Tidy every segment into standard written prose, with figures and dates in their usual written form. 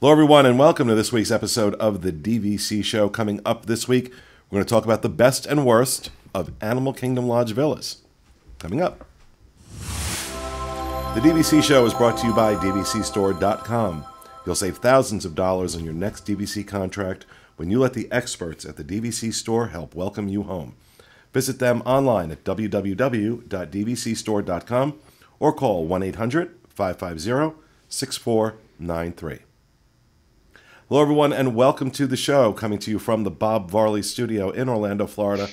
Hello, everyone, and welcome to this week's episode of the DVC Show. Coming up this week, we're going to talk about the best and worst of Animal Kingdom Lodge villas. Coming up. The DVC Show is brought to you by DVCstore.com. You'll save thousands of dollars on your next DVC contract when you let the experts at the DVC Store help welcome you home. Visit them online at www.dvcstore.com or call 1-800-550-6493. Hello, everyone, and welcome to the show, coming to you from the Bob Varley Studio in Orlando, Florida.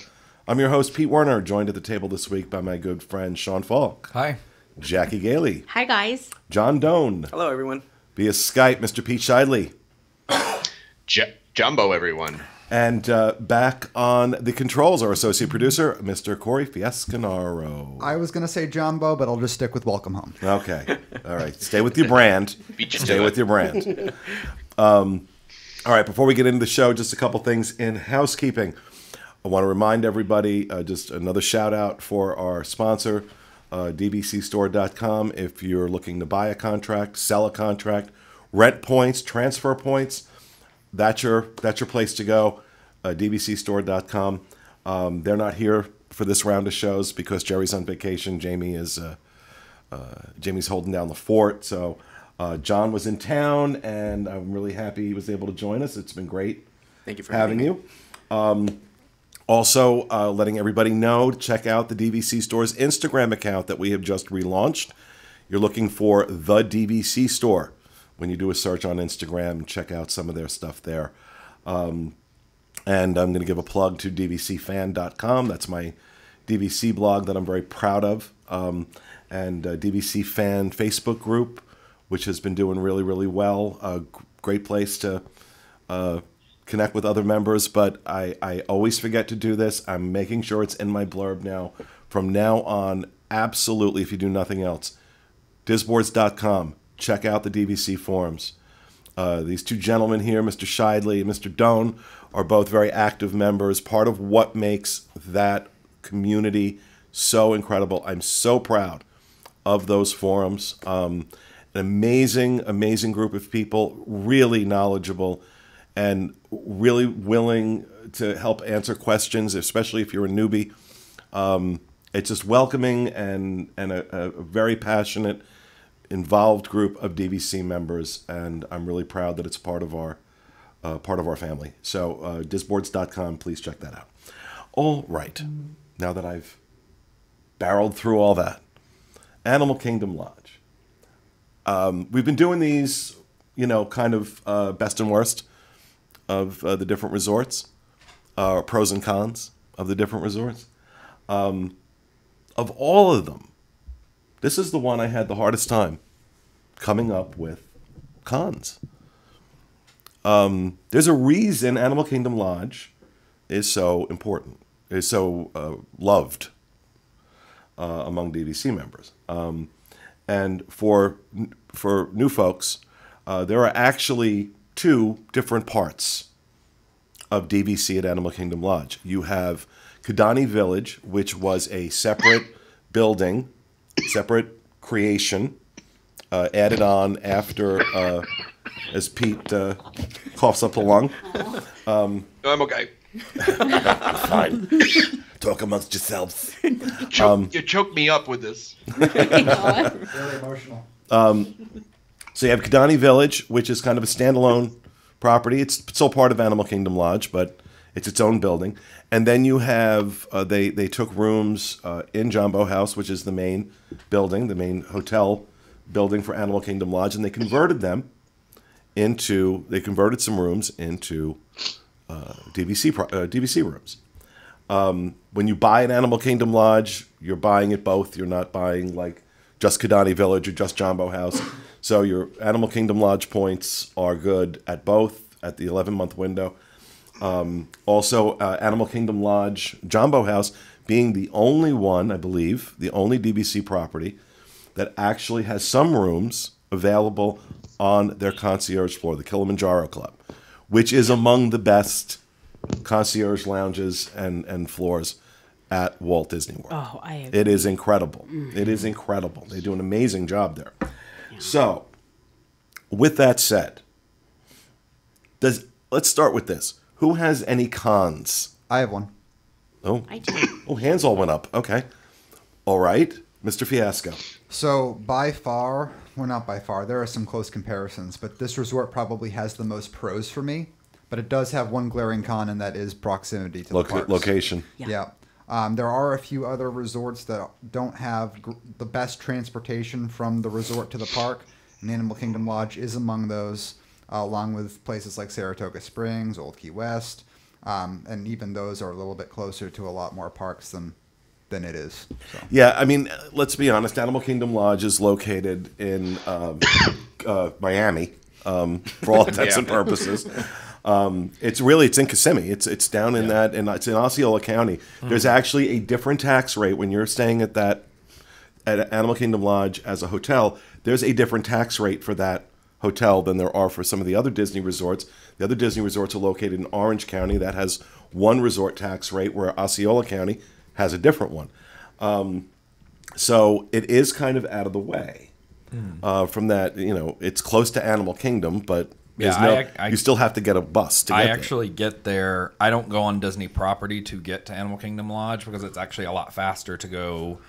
I'm your host, Pete Werner, joined at the table this week by my good friend, Sean Falk. Hi. Jackie Gailey. Hi, guys. John Doan. Hello, everyone. Via Skype, Mr. Pete Shidley. Jumbo, everyone. And back on the controls, our associate producer, Mr. Corey Fiescanaro. I was going to say Jumbo, but I'll just stick with Welcome Home. Okay. All right. Stay with your brand. Stay with your brand. All right. Before we get into the show, just a couple things in housekeeping. I want to remind everybody, just another shout out for our sponsor, DVCstore.com. If you're looking to buy a contract, sell a contract, rent points, transfer points, that's your place to go. DVCstore.com. They're not here for this round of shows because Jerry's on vacation. Jamie's holding down the fort. So John was in town, and I'm really happy he was able to join us. It's been great. Thank you for having you. Also, letting everybody know to check out the DVC Store's Instagram account that we have just relaunched. You're looking for the DVC Store. When you do a search on Instagram, check out some of their stuff there. And I'm going to give a plug to DVCfan.com. That's my DVC blog that I'm very proud of. And DVCfan Facebook group, which has been doing really, really well. A great place to connect with other members, but I always forget to do this. I'm making sure it's in my blurb now. From now on, absolutely, if you do nothing else, disboards.com. Check out the DVC forums. These two gentlemen here, Mr. Shidley and Mr. Doan, are both very active members, part of what makes that community so incredible. I'm so proud of those forums. An amazing, amazing group of people, really knowledgeable and really willing to help answer questions, especially if you're a newbie. It's just welcoming and a very passionate, involved group of DVC members, and I'm really proud that it's part of our family. So disboards.com, please check that out. All right, now that I've barreled through all that, Animal Kingdom Lodge. We've been doing these, kind of best and worst of the different resorts, pros and cons of the different resorts. Of all of them, this is the one I had the hardest time coming up with cons. There's a reason Animal Kingdom Lodge is so important, is so loved among DVC members. And for new folks, there are actually two different parts of DVC at Animal Kingdom Lodge. You have Kidani Village, which was a separate building, separate creation, added on after, as Pete coughs up the lung. I'm okay. Fine. Talk amongst yourselves. You choked me up with this. Very emotional. So you have Kidani Village, which is kind of a standalone property. It's still part of Animal Kingdom Lodge, but it's its own building. And then you have, they took rooms in Jumbo House, which is the main building, the main hotel building for Animal Kingdom Lodge, and they converted some rooms into DVC rooms. When you buy an Animal Kingdom Lodge, you're buying it both. You're not buying like just Kidani Village or just Jumbo House. So your Animal Kingdom Lodge points are good at both at the 11-month window. Also, Animal Kingdom Lodge, Jumbo House, being the only one, I believe, the only DVC property that actually has some rooms available on their concierge floor, the Kilimanjaro Club, which is among the best concierge lounges and floors at Walt Disney World. Oh, I agree. It is incredible. Mm-hmm. It is incredible. They do an amazing job there. Yeah. So, with that said, Let's start with this. Who has any cons? I have one. Oh, I do. oh, hands all went up. Okay. All right, Mr. Fiasco. So by far, well, not by far, there are some close comparisons, but this resort probably has the most pros for me. But it does have one glaring con, and that is proximity to the parks. Location. Yeah. There are a few other resorts that don't have the best transportation from the resort to the park, and Animal Kingdom Lodge is among those, along with places like Saratoga Springs, Old Key West, and even those are a little bit closer to a lot more parks than it is. So. Yeah, I mean, let's be honest. Animal Kingdom Lodge is located in Miami, for all intents and purposes. It's in Kissimmee. It's down in that, and it's in Osceola County. There's actually a different tax rate when you're staying at Animal Kingdom Lodge as a hotel. There's a different tax rate for that hotel than there are for some of the other Disney resorts. The other Disney resorts are located in Orange County. That has one resort tax rate, where Osceola County has a different one. So it is kind of out of the way from that. It's close to Animal Kingdom, but you still have to get a bus to get there. I actually get there. I don't go on Disney property to get to Animal Kingdom Lodge because it's actually a lot faster to go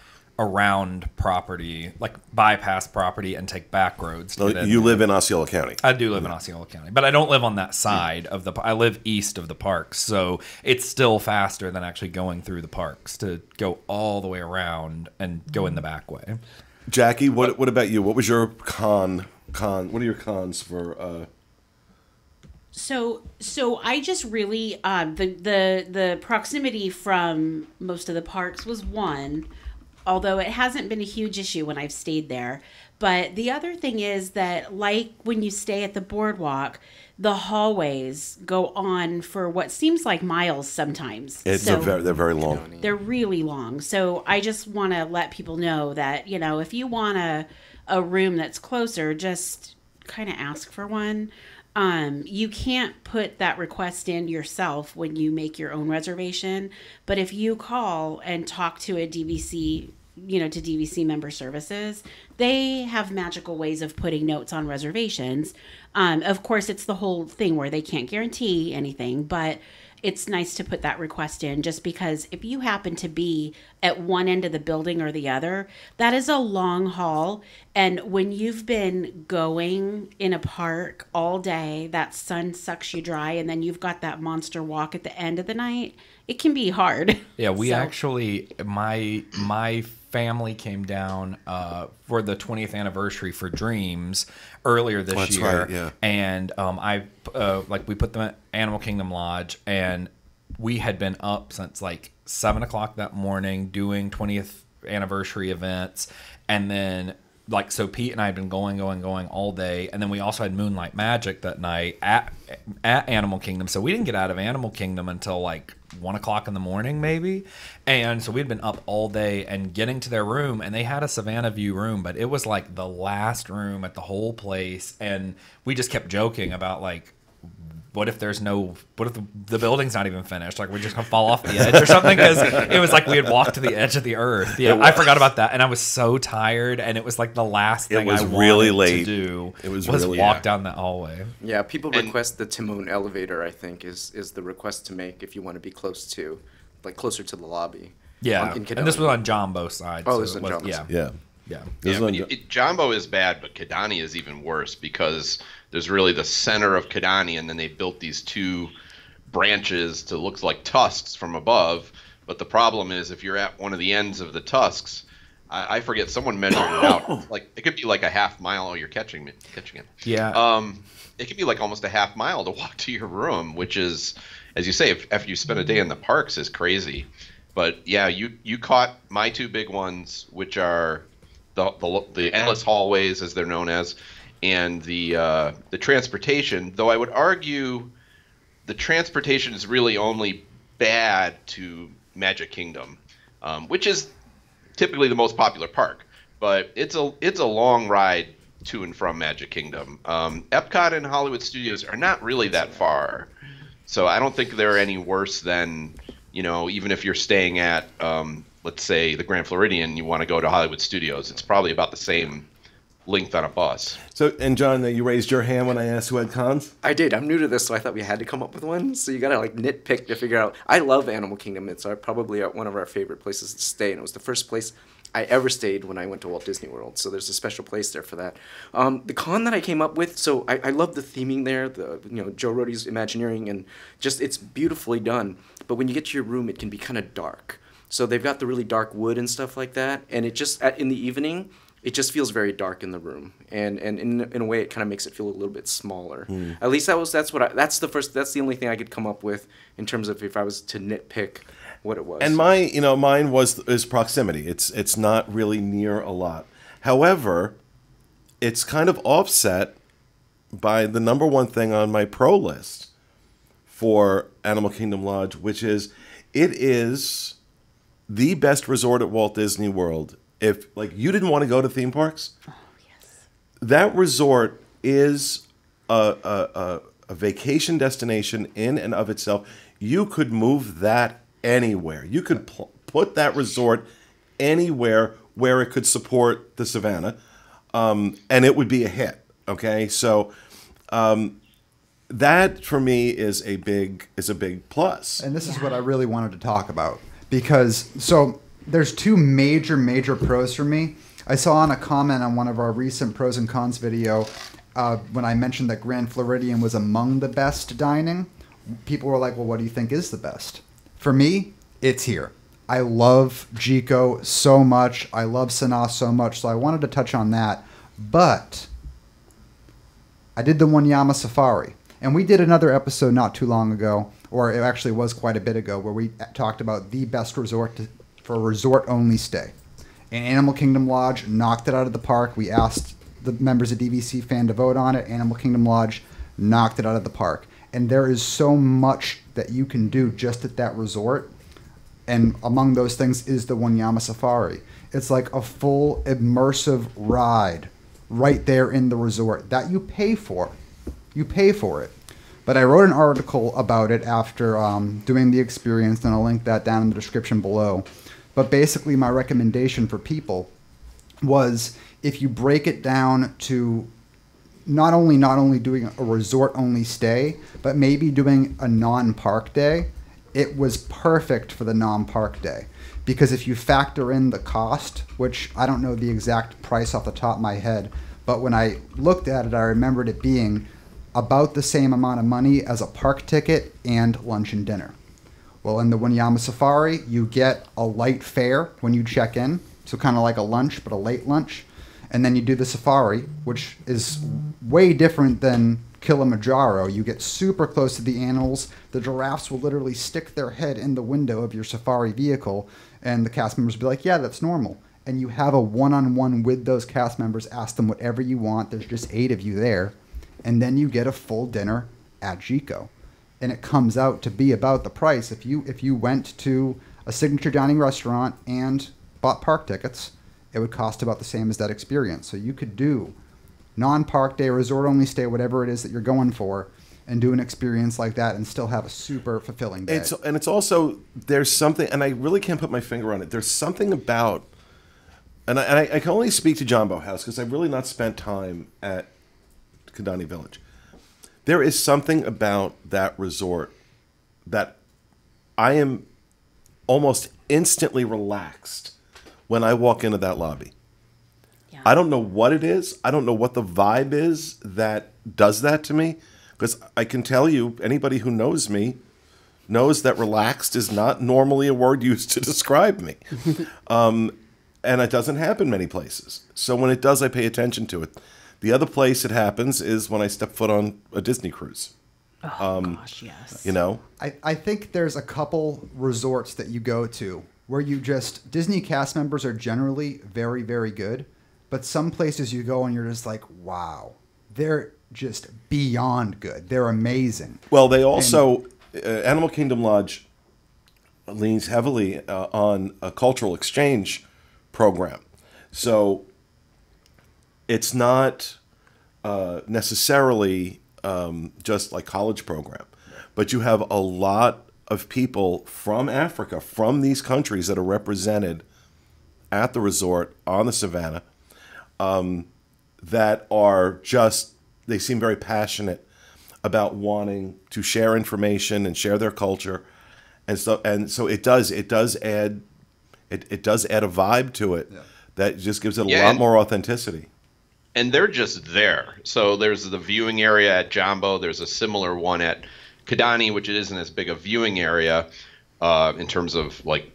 around property, like bypass property and take back roads. You live in Osceola County. I do live in Osceola County, but I don't live on that side of the. I live east of the parks, so it's still faster than actually going through the parks to go all the way around and go in the back way. Jackie, what about you? What was your con? What are your cons for? So I just really the proximity from most of the parks was one, although it hasn't been a huge issue when I've stayed there. But the other thing is that, like when you stay at the boardwalk, the hallways go on for what seems like miles sometimes. They're very long. They're really long. So I just want to let people know that, if you want a room that's closer, just kind of ask for one. You can't put that request in yourself when you make your own reservation, but if you call and talk to a DVC, to DVC member services, they have magical ways of putting notes on reservations. Of course, it's the whole thing where they can't guarantee anything, but it's nice to put that request in, just because if you happen to be at one end of the building or the other, that is a long haul. And when you've been going in a park all day, that sun sucks you dry, and then you've got that monster walk at the end of the night, it can be hard. Yeah, we actually, my family came down for the 20th anniversary for Dreams earlier this year. Right, yeah. And we put them at Animal Kingdom Lodge, and we had been up since like 7 o'clock that morning doing 20th anniversary events. And then so Pete and I had been going all day, and then we also had Moonlight Magic that night at Animal Kingdom. So we didn't get out of Animal Kingdom until like 1 o'clock in the morning, maybe. And so we'd been up all day and getting to their room, and they had a Savannah View room, but it was like the last room at the whole place. And we just kept joking about like, what if the building's not even finished? Like, we're just gonna fall off the edge or something, because it was like we had walked to the edge of the earth. Yeah, I forgot about that, and I was so tired, and it was like the last thing I wanted to do was walk down that hallway. Yeah, people request the Timon elevator, I think, is the request to make if you want to be closer to the lobby. Yeah, and this was on Jumbo's side. Oh, this was on Jumbo's side. Yeah. Jumbo is bad, but Kidani is even worse, because there's really the center of Kidani, and then they built these two branches to look like tusks from above. But the problem is, if you're at one of the ends of the tusks, I forget, someone measured it out. Like, it could be like a half mile. Oh, you're catching it. Yeah. It could be like almost a half mile to walk to your room, which is, as you say, after you spend a day in the parks, is crazy. But yeah, you caught my two big ones, which are the endless hallways, as they're known as, and the transportation. Though I would argue the transportation is really only bad to Magic Kingdom, which is typically the most popular park. But it's a long ride to and from Magic Kingdom. Epcot and Hollywood Studios are not really that far, so I don't think they're any worse than, even if you're staying at let's say the Grand Floridian, you want to go to Hollywood Studios, it's probably about the same linked on a bus. So, and John, you raised your hand when I asked who had cons? I did. I'm new to this, so I thought we had to come up with one. So you gotta like nitpick to figure out. I love Animal Kingdom. It's probably one of our favorite places to stay, and it was the first place I ever stayed when I went to Walt Disney World. So there's a special place there for that. The con that I came up with, so I love the theming there. The Joe Rohde's Imagineering, and just it's beautifully done. But when you get to your room, it can be kind of dark. So they've got the really dark wood and stuff like that, and it just in the evening, it just feels very dark in the room, and in a way, it kind of makes it feel a little bit smaller. At least that's the only thing I could come up with in terms of if I was to nitpick what it was. And mine is proximity. It's not really near a lot. However, it's kind of offset by the number one thing on my pro list for Animal Kingdom Lodge, which is it is the best resort at Walt Disney World. If like you didn't want to go to theme parks, that resort is a vacation destination in and of itself. You could move that anywhere. You could put that resort anywhere where it could support the Savannah, and it would be a hit. Okay, so that for me is a big plus. And this is what I really wanted to talk about, because there's two major pros for me. I saw on a comment on one of our recent pros and cons video when I mentioned that Grand Floridian was among the best dining. People were like, well, what do you think is the best? For me, it's here. I love Jiko so much. I love Sanaa so much. So I wanted to touch on that. But I did the Wanyama Safari. And we did another episode not too long ago, or it actually was quite a bit ago, where we talked about the best resort for a resort-only stay. And Animal Kingdom Lodge knocked it out of the park. We asked the members of DVCfan to vote on it. Animal Kingdom Lodge knocked it out of the park. And there is so much that you can do just at that resort. And among those things is the Wanyama Safari. It's like a full immersive ride right there in the resort that you pay for. You pay for it. But I wrote an article about it after doing the experience, and I'll link that down in the description below. But basically my recommendation for people was if you break it down to not only doing a resort-only stay, but maybe doing a non-park day, it was perfect for the non-park day. Because if you factor in the cost, which I don't know the exact price off the top of my head, but when I looked at it, I remembered it being about the same amount of money as a park ticket and lunch and dinner. Well, in the Wanyama Safari, you get a light fare when you check in, so kind of like a lunch, but a late lunch. And then you do the safari, which is way different than Kilimanjaro. You get super close to the animals. The giraffes will literally stick their head in the window of your safari vehicle, and the cast members will be like, yeah, that's normal. And you have a one-on-one with those cast members, ask them whatever you want. There's just 8 of you there. And then you get a full dinner at Jiko. And it comes out to be about the price. If you went to a signature dining restaurant and bought park tickets, it would cost about the same as that experience. So you could do non-park day, resort-only stay, whatever it is that you're going for, and do an experience like that and still have a super fulfilling day. It's also, there's something, and I really can't put my finger on it, there's something about, and I can only speak to Jumbo House because I've really not spent time at Kidani Village. There is something about that resort that I am almost instantly relaxed when I walk into that lobby. Yeah. I don't know what it is. I don't know what the vibe is that does that to me. Because I can tell you, anybody who knows me knows that relaxed is not normally a word used to describe me. And it doesn't happen many places. So when it does, I pay attention to it. The other place it happens is when I step foot on a Disney cruise. Oh, gosh, yes. You know? I think there's a couple resorts that you go to where Disney cast members are generally very, very good. But some places you go and you're just like, wow, they're just beyond good. They're amazing. Well, they also, Animal Kingdom Lodge leans heavily on a cultural exchange program. So it's not necessarily just like college program, but you have a lot of people from Africa, from these countries that are represented at the resort on the Savannah. that are just, they seem very passionate about wanting to share information and share their culture. And so it does add a vibe to it that just gives it a lot more authenticity. And they're just there. So there's the viewing area at Jambo. There's a similar one at Kidani, which isn't as big a viewing area in terms of like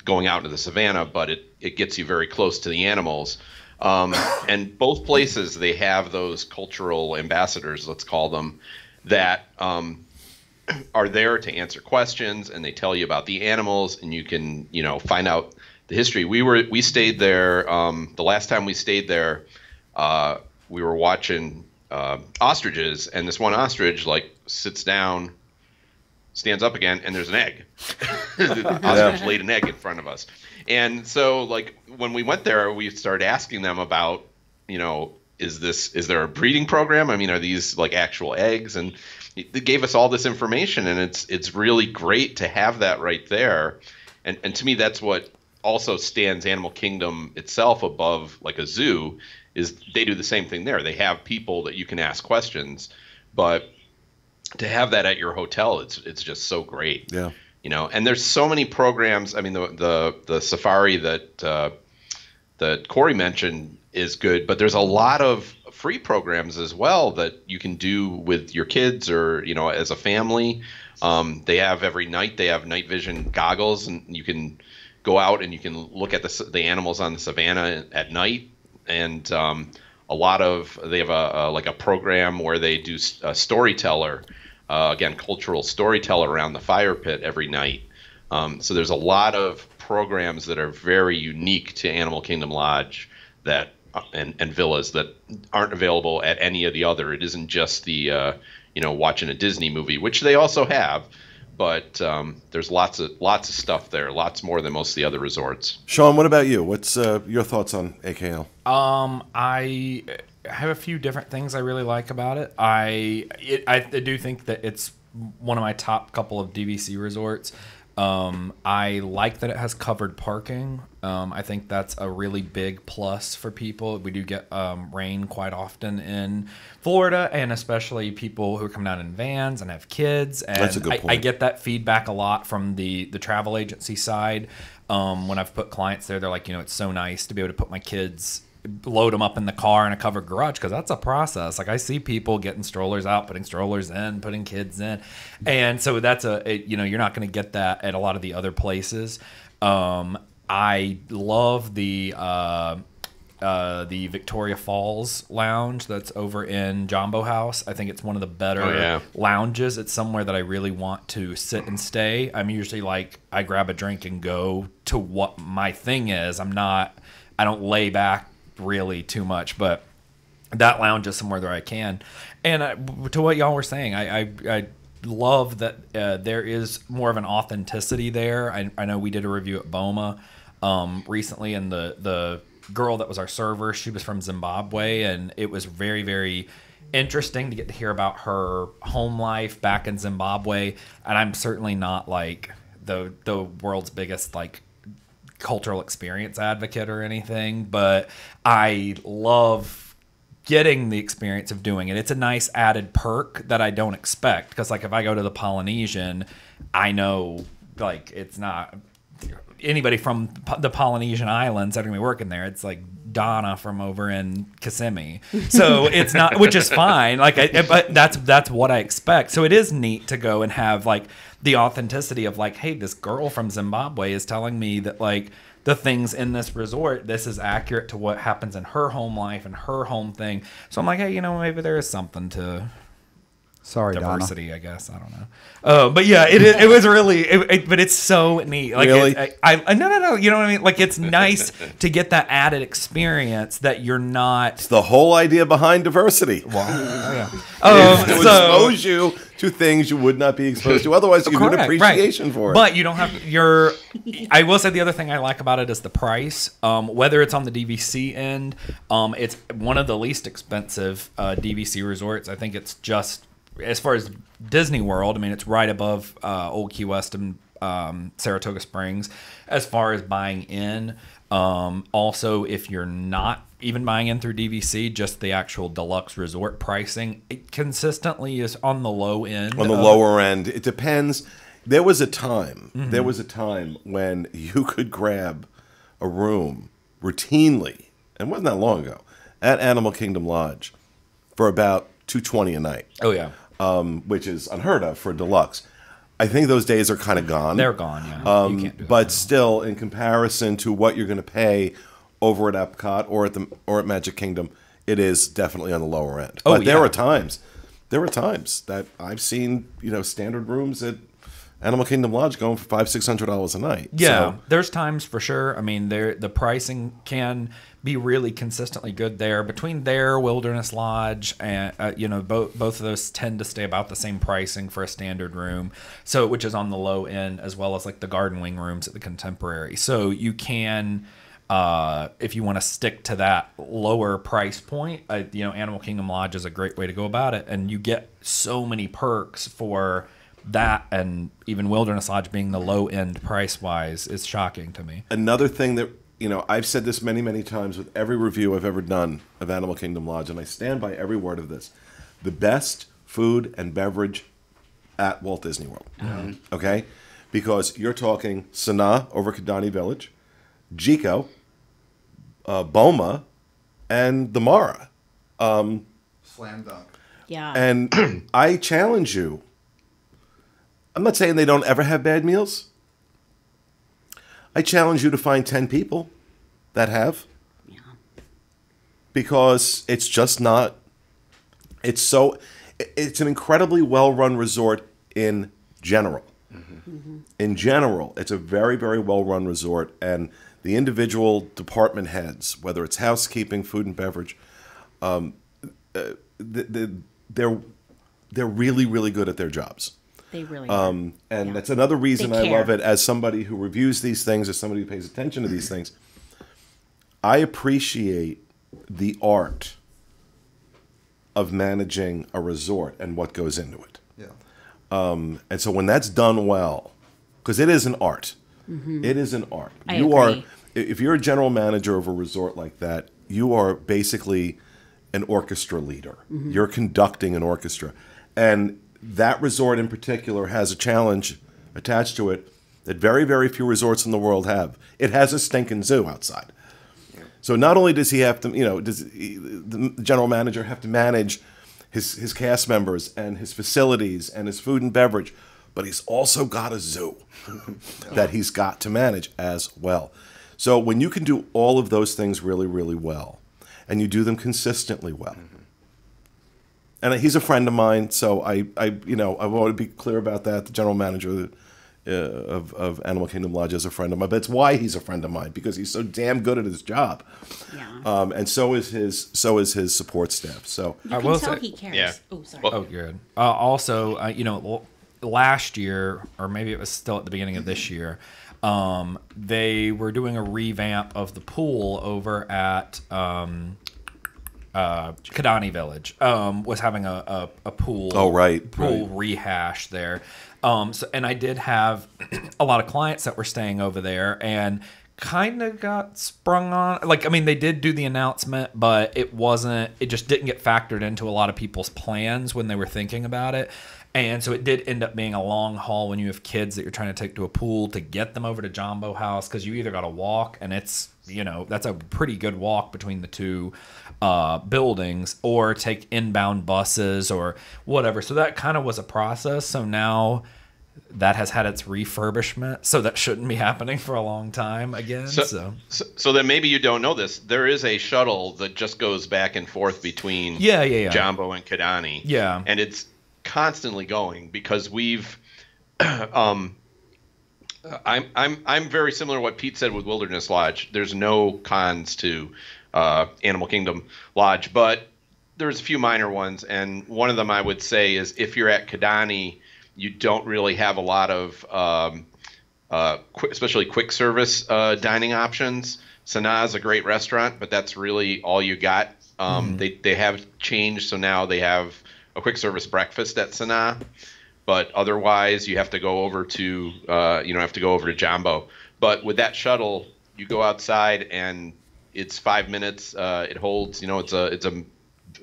going out into the savannah, but it gets you very close to the animals. And both places, they have those cultural ambassadors, let's call them, that are there to answer questions, and they tell you about the animals, and you can, find out the history. We stayed there, the last time we stayed there, we were watching ostriches, and this one ostrich sits down, stands up again, and there's an egg. The ostrich laid an egg in front of us. And so when we went there, we started asking them about, is there a breeding program? I mean, are these actual eggs? And they gave us all this information, and it's really great to have that right there. And to me, that's what also stands Animal Kingdom itself above a zoo, is they do the same thing there. They have people that you can ask questions, but to have that at your hotel, it's just so great. Yeah. And there's so many programs. I mean, the safari that Corey mentioned is good, but there's a lot of free programs as well that you can do with your kids or, as a family. They have every night, they have night vision goggles, and you can go out and you can look at the animals on the savannah at night. And they have a program where they do a storyteller, again, cultural storyteller around the fire pit every night. So there's a lot of programs that are very unique to Animal Kingdom Lodge that and villas that aren't available at any of the other. It isn't just the watching a Disney movie, which they also have, but there's lots of stuff there, lots more than most of the other resorts. Sean, what about you? What's your thoughts on AKL? I have a few different things I really like about it. I do think that it's one of my top couple of DVC resorts. I like that it has covered parking. I think that's a really big plus for people. We do get rain quite often in Florida, and especially people who come down in vans and have kids. And that's a good point. I get that feedback a lot from the travel agency side. When I've put clients there, they're like, it's so nice to be able to put my kids, load them up in the car in a covered garage, because that's a process. I see people getting strollers out, putting strollers in, putting kids in, and so that's you're not going to get that at a lot of the other places. I love the Victoria Falls lounge that's over in Jambo House. I think it's one of the better lounges. It's somewhere that I really want to sit and stay. I'm usually I grab a drink and go to what my thing is. I don't lay back really too much, but that lounge is somewhere that I can. And to what y'all were saying, I love that there is more of an authenticity there. I know we did a review at Boma recently, and the girl that was our server, she was from Zimbabwe, and it was very, very interesting to get to hear about her home life back in Zimbabwe. And I'm certainly not the world's biggest cultural experience advocate or anything, but I love getting the experience of doing it. It's a nice added perk that I don't expect, because if I go to the Polynesian, I know it's not anybody from the Polynesian islands that are gonna be working there. It's Donna from over in Kissimmee, so it's not, which is fine. But that's what I expect. So it is neat to go and have the authenticity of hey, this girl from Zimbabwe is telling me that the things in this resort, this is accurate to what happens in her home life and her home thing. So I'm hey, maybe there is something to diversity, Donna. I guess. I don't know. But yeah, it was really, but it's so neat. Really? No. You know what I mean? It's nice to get that added experience that you're not. It's the whole idea behind diversity. Well, to expose you to things you would not be exposed to. Otherwise, you get an appreciation for it. But you don't have I will say the other thing I like about it is the price. Whether it's on the DVC end, it's one of the least expensive DVC resorts. I think it's just, as far as Disney World, I mean, it's right above Old Key West and Saratoga Springs as far as buying in. Also, if you're not even buying in through DVC, just the actual deluxe resort pricing, it consistently is on the low end. On the lower end. It depends. There was a time when you could grab a room routinely, and it wasn't that long ago, at Animal Kingdom Lodge for about $220 a night. Oh, yeah. Which is unheard of for a deluxe. I think those days are kind of gone. They're gone, yeah. You can't do that But now. still, in comparison to what you're going to pay over at Epcot or at Magic Kingdom, it is definitely on the lower end. Oh, But there yeah. are times that I've seen, standard rooms at Animal Kingdom Lodge going for $500-$600 a night. Yeah, So, there's times for sure. I mean, the pricing can be really consistently good there. Between their Wilderness Lodge and both of those tend to stay about the same pricing for a standard room, so which is on the low end, as well as like the Garden Wing rooms at the Contemporary. So you can, if you want to stick to that lower price point, Animal Kingdom Lodge is a great way to go about it, and you get so many perks for that, and even Wilderness Lodge being the low end price wise is shocking to me. another thing that, I've said this many, many times with every review I've ever done of Animal Kingdom Lodge, and I stand by every word of this. The best food and beverage at Walt Disney World. Okay? Because you're talking Sanaa over Kidani Village, Jico, Boma, and the Mara. Slam dunk. Yeah. And I challenge you. I'm not saying they don't ever have bad meals. I challenge you to find 10 people that have. Yeah. Because it's just not. It's an incredibly well-run resort in general. In general, it's a very, very well-run resort, and the individual department heads, whether it's housekeeping, food and beverage, they're really, really good at their jobs. They really are. And Yeah. that's another reason They I love care. it as somebody who reviews these things, as somebody who pays attention to these things. I appreciate the art of managing a resort and what goes into it. Yeah. And so when that's done well, because it is an art, it is an art. I you agree. if you're a general manager of a resort like that, you are basically an orchestra leader. You're conducting an orchestra. And that resort in particular has a challenge attached to it that very, very few resorts in the world have. It has a stinking zoo outside. So not only does he have to, the general manager have to manage his cast members and his facilities and his food and beverage, but he's also got a zoo that he's got to manage as well. So when you can do all of those things really, really well, and you do them consistently well, and he's a friend of mine, so I want to be clear about that. The general manager of Animal Kingdom Lodge is a friend of mine, but it's why he's a friend of mine, because he's so damn good at his job. Yeah. And so is his support staff. So You I can will tell say- he cares. Yeah. Oh, sorry. Well- Oh, good. Also, last year, or maybe it was still at the beginning of this year, they were doing a revamp of the pool over at Kidani Village. Was having a pool. Oh, right, Pool right. rehash there. And I did have a lot of clients that were staying over there, and kind of got sprung on. They did do the announcement, but it just didn't get factored into a lot of people's plans when they were thinking about it. And so it did end up being a long haul when you have kids that you're trying to take to a pool to get them over to Jumbo House, because you either got to walk, and it's, that's a pretty good walk between the two buildings, or take inbound buses or whatever. So that kind of was a process. So now that has had its refurbishment, so that shouldn't be happening for a long time again. So then maybe you don't know this. There is a shuttle that just goes back and forth between Yeah. Jumbo and Kidani. Yeah. And it's constantly going, because we've I'm very similar to what Pete said with Wilderness Lodge. There's no cons to Animal Kingdom Lodge, but there's a few minor ones, and one of them I would say is if you're at Kidani, you don't really have a lot of especially quick service dining options. Sanaa is a great restaurant, but that's really all you got. They have changed, so now they have a quick service breakfast at Sanaa. but otherwise you have to go over to Jambo. But with that shuttle, you go outside and it's 5 minutes. It holds, it's a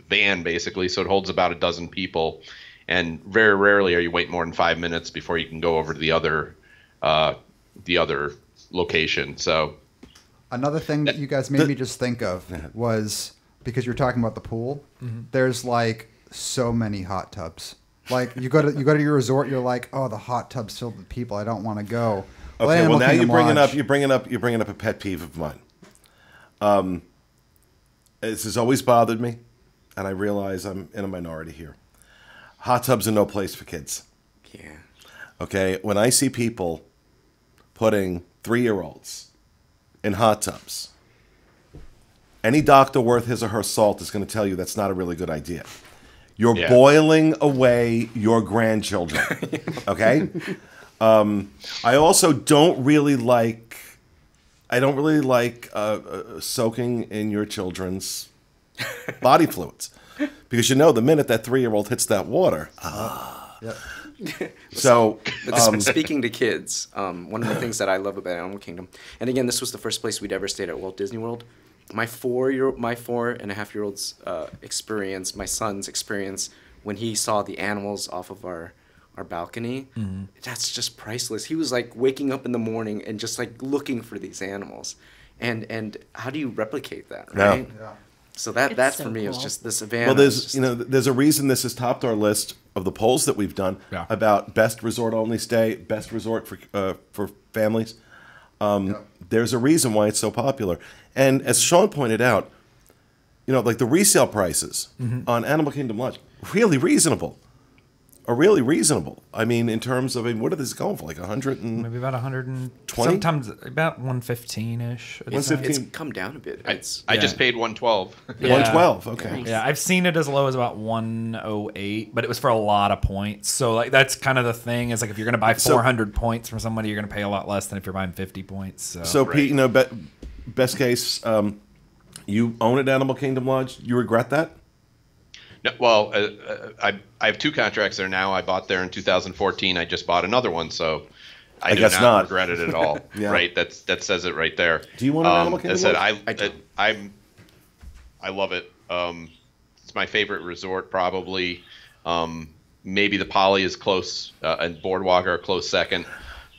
van basically, so it holds about a dozen people, and very rarely are you wait more than 5 minutes before you can go over to the other location. So another thing that you guys made me just think of was, because you're talking about the pool, there's like so many hot tubs. Like you go to your resort, you're like, oh, the hot tub's filled with people, I don't want to go. Okay, well now you're bringing up a pet peeve of mine. This has always bothered me, and I realize I'm in a minority here. Hot tubs are no place for kids. Yeah. Okay, when I see people putting 3-year-olds in hot tubs, any doctor worth his or her salt is going to tell you that's not a really good idea. You're boiling away your grandchildren. Okay? I also don't really like soaking in your children's body fluids, because the minute that 3-year-old hits that water. So, speaking to kids, one of the things that I love about Animal Kingdom, and again, this was the first place we'd ever stayed at Walt Disney World. My 4.5-year-old's experience, my son's experience, when he saw the animals off of our balcony, that's just priceless. He was like waking up in the morning and just like looking for these animals, and how do you replicate that, right? Yeah. So that so for me was cool. just the savannah. well, there's a reason this has topped our list of the polls that we've done about best resort only stay, best resort for families. There's a reason why it's so popular, and as Sean pointed out, like the resale prices on Animal Kingdom Lodge, really reasonable. Are really reasonable. I mean, in terms of, what are these going for? Like 100 and Maybe about 120. 20? Sometimes about 115-ish. it's come down a bit. I just paid $112. 112. Okay. Nice. Yeah, I've seen it as low as about 108, but it was for a lot of points. So like that's kind of the thing, is like if you're going to buy 400 points from somebody, you're going to pay a lot less than if you're buying 50 points. So Pete, best case, you own at Animal Kingdom Lodge. You regret that? No, well, I have 2 contracts there now. I bought there in 2014. I just bought another one, so I do guess not not. regret it at all. Yeah. Right? That says it right there. Do you want an Animal Kingdom I said Lodge? I love it. It's my favorite resort, probably. Maybe the Poly is close, and Boardwalk are a close second.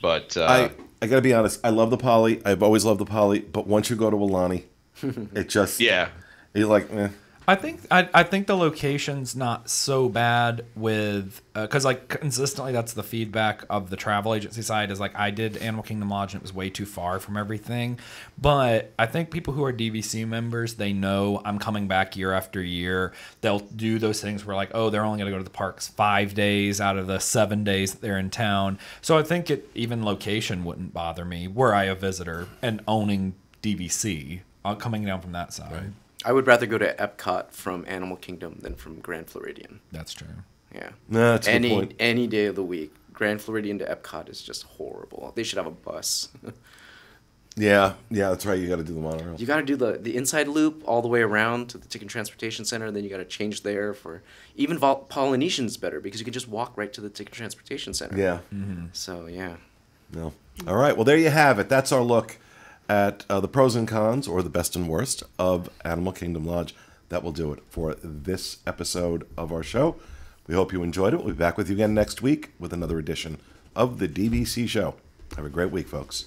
But I got to be honest. I love the Poly. I've always loved the Poly. But once you go to Aulani, it just you're like, eh. I think the location's not so bad with because like consistently that's the feedback of the travel agency side, is like I did Animal Kingdom Lodge and it was way too far from everything. But I think people who are DVC members, they know I'm coming back year after year. They'll do those things where like, oh, they're only going to go to the parks 5 days out of the 7 days that they're in town. So I think even location wouldn't bother me were I a visitor and owning DVC coming down from that side. Right. I would rather go to Epcot from Animal Kingdom than from Grand Floridian. That's true. Yeah. No, that's a good point. Any day of the week, Grand Floridian to Epcot is just horrible. They should have a bus. Yeah, that's right. You got to do the monorail. You got to do the inside loop all the way around to the Ticket Transportation Center, and then you got to change there for even Polynesian's better because you can just walk right to the Ticket Transportation Center. Yeah. So yeah. No. All right. Well, there you have it. That's our look at the pros and cons, or the best and worst, of Animal Kingdom Lodge. That will do it for this episode of our show. We hope you enjoyed it. We'll be back with you again next week with another edition of the DVC Show. Have a great week, folks.